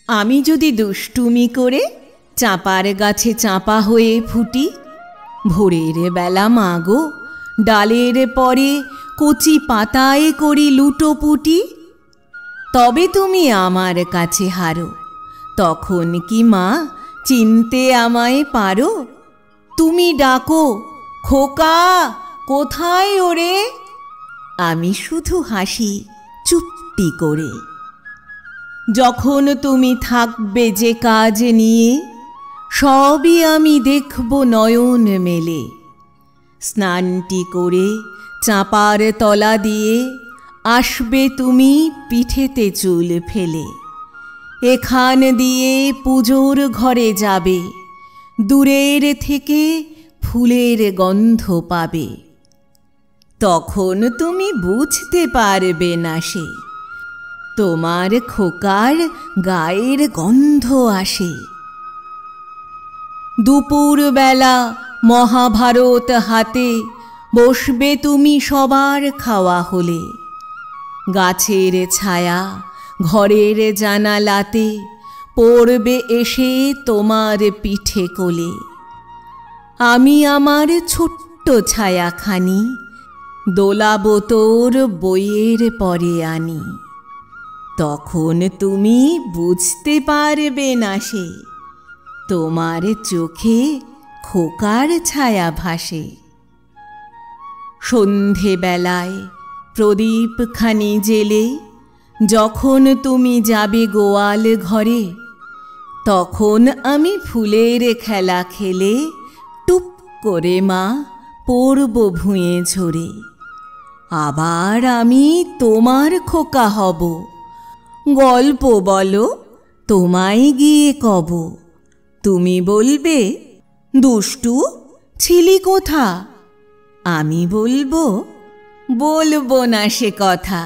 আমি যদি দুষ্টুমি করে চাঁপার গাছে চাঁপা হয়ে ফুটি, ভোরের বেলা মাগো ডালের পরে কচি পাতায় করি লুটোপুটি, তবে তুমি আমার কাছে হারো, তখন কি মা চিনতে আমায় পারো? তুমি ডাকো, খোকা কোথায় ওরে? আমি শুধু হাসি চুপটি করে। যখন তুমি থাকবে যে কাজ নিয়ে, সবই আমি দেখব নয়ন মেলে। স্নানটি করে চাঁপার তলা দিয়ে আসবে তুমি পিঠেতে চুল ফেলে। এখান দিয়ে পুজোর ঘরে যাবে, দূরের থেকে ফুলের গন্ধ পাবে। তখন তুমি বুঝতে পারবে না সে, তোমার খোকার গায়ের গন্ধ আসে। দুপুরবেলা মহাভারত হাতে বসবে তুমি সবার খাওয়া হলে। গাছের ছায়া ঘরের জানালাতে পড়বে এসে তোমার পিঠে কোলে। আমি আমার ছোট্ট ছায়াখানি দোলাবো তোর বইয়ের পরে আনি। তখন তুমি বুঝতে পারবে না সে, তোমার চোখে খোকার ছায়া ভাসে। সন্ধেবেলায় প্রদীপখানি জেলে যখন তুমি যাবে গোয়াল ঘরে, তখন আমি ফুলের খেলা খেলে টুপ করে মা পড়ব ভুঁয়ে ঝরে। আবার আমি তোমার খোকা হব, গল্প বলো তোমায় গিয়ে কব। তুমি বলবে, দুষ্টু ছিলি কোথা? আমি বলবো, বলবো না সে কথা।